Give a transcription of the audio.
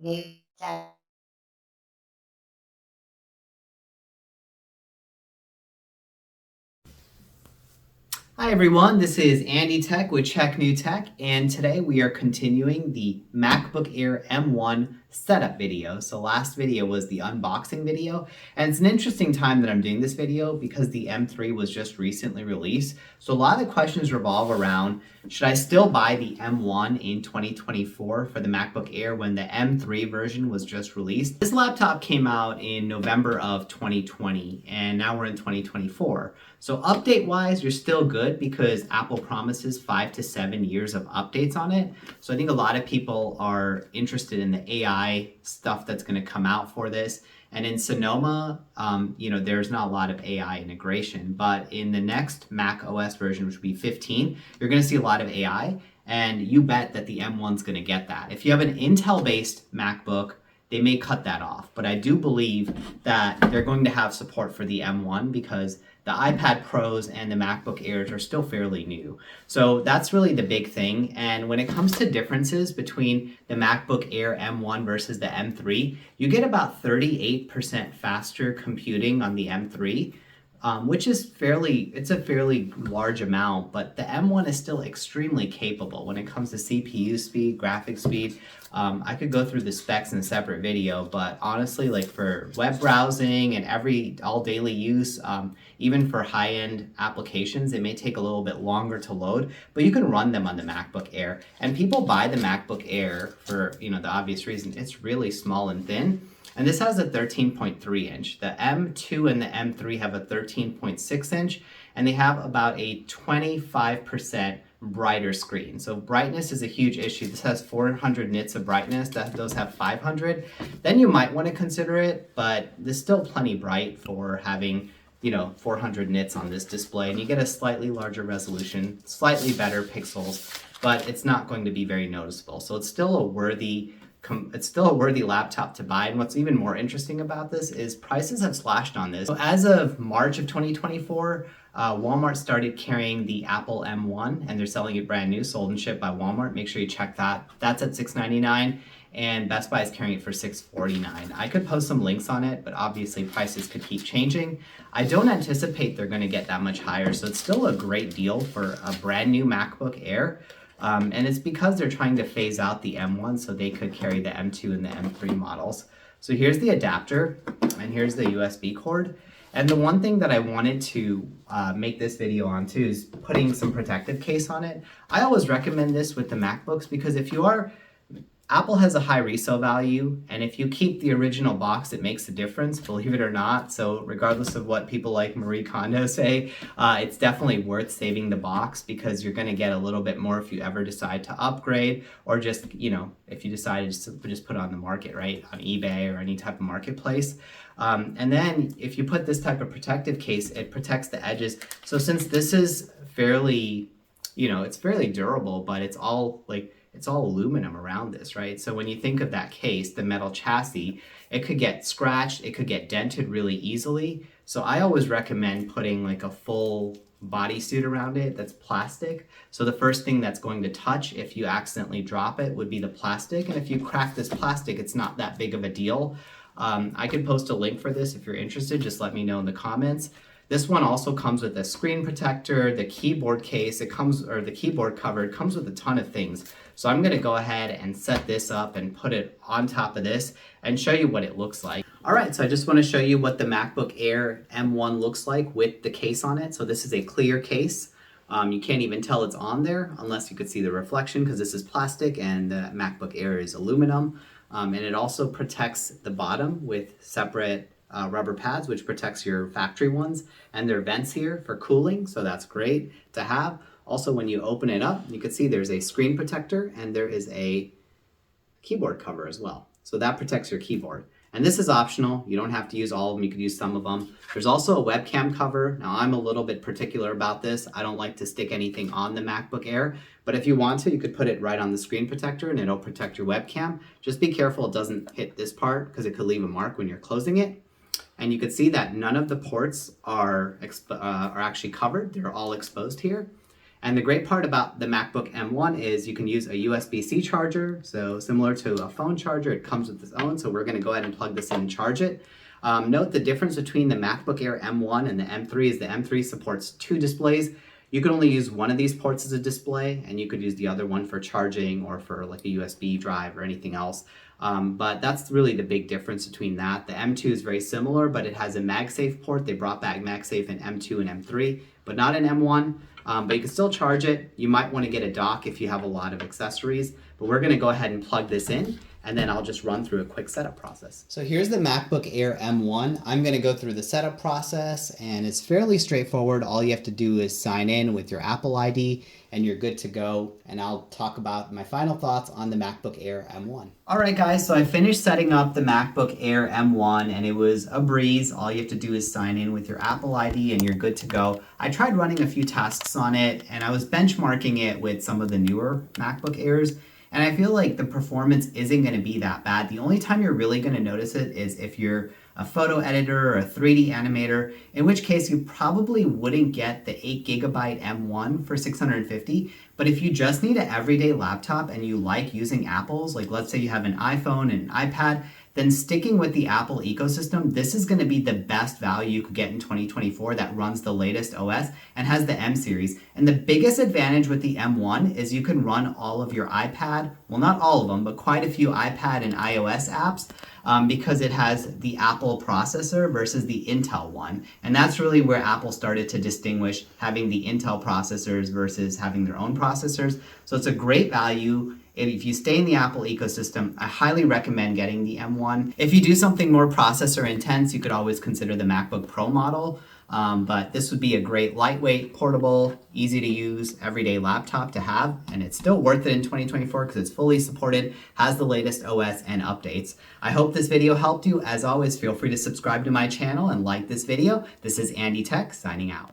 Hi everyone, this is Andy Tech with Check New Tech, and today we are continuing the MacBook Air M1 setup video. So last video was the unboxing video, and it's an interesting time that I'm doing this video because the M3 was just recently released. So a lot of the questions revolve around, should I still buy the M1 in 2024 for the MacBook Air when the M3 version was just released? This laptop came out in November of 2020, and now we're in 2024. So update-wise, you're still good because Apple promises 5 to 7 years of updates on it. So I think a lot of people are interested in the AI stuff that's going to come out for this. And in Sonoma, there's not a lot of AI integration, but in the next Mac OS version, which will be 15, you're going to see a lot of AI, and you bet that the M1's going to get that. If you have an Intel-based MacBook, they may cut that off, but I do believe that they're going to have support for the M1 because the iPad Pros and the MacBook Airs are still fairly new. So that's really the big thing. And when it comes to differences between the MacBook Air M1 versus the M3, you get about 38% faster computing on the M3, which is it's a fairly large amount, but the M1 is still extremely capable when it comes to CPU speed, graphics speed. I could go through the specs in a separate video, but honestly, like for web browsing and all daily use, even for high-end applications, it may take a little bit longer to load, but you can run them on the MacBook Air. And people buy the MacBook Air for, the obvious reason. It's really small and thin. And this has a 13.3 inch. The M2 and the M3 have a 13.6 inch, and they have about a 25% brighter screen. So brightness is a huge issue. This has 400 nits of brightness. Those have 500. Then you might want to consider it, but there's still plenty bright for having 400 nits on this display, and you get a slightly larger resolution, slightly better pixels, but it's not going to be very noticeable. So it's still a worthy laptop to buy. And what's even more interesting about this is prices have slashed on this. So as of March of 2024, Walmart started carrying the Apple M1, and they're selling it brand new, sold and shipped by Walmart. Make sure you check that. That's at $699, and Best Buy is carrying it for $649. I could post some links on it, but obviously prices could keep changing. I don't anticipate they're going to get that much higher, so it's still a great deal for a brand new MacBook Air. And it's because they're trying to phase out the M1 so they could carry the M2 and the M3 models. So here's the adapter, and here's the USB cord. And the one thing that I wanted to make this video on too is putting some protective case on it. I always recommend this with the MacBooks because Apple has a high resale value, and if you keep the original box, it makes a difference, believe it or not. So regardless of what people like Marie Kondo say, it's definitely worth saving the box because you're going to get a little bit more if you ever decide to upgrade, or just, if you decide to just put it on the market, right, on eBay or any type of marketplace. And then if you put this type of protective case, it protects the edges. So since this is fairly, it's fairly durable, but it's all aluminum around this, right? So when you think of that case, the metal chassis, it could get scratched, it could get dented really easily. So I always recommend putting like a full bodysuit around it that's plastic. So the first thing that's going to touch if you accidentally drop it would be the plastic. And if you crack this plastic, it's not that big of a deal. I could post a link for this if you're interested, just let me know in the comments. This one also comes with a screen protector, the keyboard case, the keyboard cover. It comes with a ton of things. So I'm gonna go ahead and set this up and put it on top of this and show you what it looks like. All right, so I just wanna show you what the MacBook Air M1 looks like with the case on it. So this is a clear case. You can't even tell it's on there unless you could see the reflection because this is plastic and the MacBook Air is aluminum. And it also protects the bottom with separate rubber pads, which protects your factory ones, and there are vents here for cooling, so that's great to have. Also, when you open it up, you can see there's a screen protector and there is a keyboard cover as well. So that protects your keyboard. And this is optional. You don't have to use all of them. You could use some of them. There's also a webcam cover. Now, I'm a little bit particular about this. I don't like to stick anything on the MacBook Air, but if you want to, you could put it right on the screen protector and it'll protect your webcam. Just be careful it doesn't hit this part because it could leave a mark when you're closing it. And you can see that none of the ports are actually covered. They're all exposed here. And the great part about the MacBook M1 is you can use a USB-C charger. So similar to a phone charger, it comes with its own. So we're going to go ahead and plug this in and charge it. Note the difference between the MacBook Air M1 and the M3 is the M3 supports 2 displays. You can only use one of these ports as a display, and you could use the other one for charging or for like a USB drive or anything else. But that's really the big difference between that. The M2 is very similar, but it has a MagSafe port. They brought back MagSafe in M2 and M3, but not in M1. But you can still charge it. You might want to get a dock if you have a lot of accessories, but we're going to go ahead and plug this in, and then I'll just run through a quick setup process. So here's the MacBook Air M1. I'm going to go through the setup process, and it's fairly straightforward. All you have to do is sign in with your Apple ID, and you're good to go. And I'll talk about my final thoughts on the MacBook Air M1. All right, guys, so I finished setting up the MacBook Air M1, and it was a breeze. All you have to do is sign in with your Apple ID, and you're good to go. I tried running a few tests on it, and I was benchmarking it with some of the newer MacBook Airs. And I feel like the performance isn't going to be that bad. The only time you're really going to notice it is if you're a photo editor or a 3D animator, in which case you probably wouldn't get the 8GB M1 for $650. But if you just need an everyday laptop and you like using Apples, like let's say you have an iPhone and an iPad, then sticking with the Apple ecosystem, this is going to be the best value you could get in 2024 that runs the latest OS and has the M series. And the biggest advantage with the M1 is you can run all of your iPad, well, not all of them, but quite a few iPad and iOS apps because it has the Apple processor versus the Intel one. And that's really where Apple started to distinguish having the Intel processors versus having their own processors. So it's a great value. If you stay in the Apple ecosystem, I highly recommend getting the M1. If you do something more processor intense, you could always consider the MacBook Pro model. But this would be a great lightweight, portable, easy to use, everyday laptop to have. And it's still worth it in 2024 because it's fully supported, has the latest OS and updates. I hope this video helped you. As always, feel free to subscribe to my channel and like this video. This is Andy Tech signing out.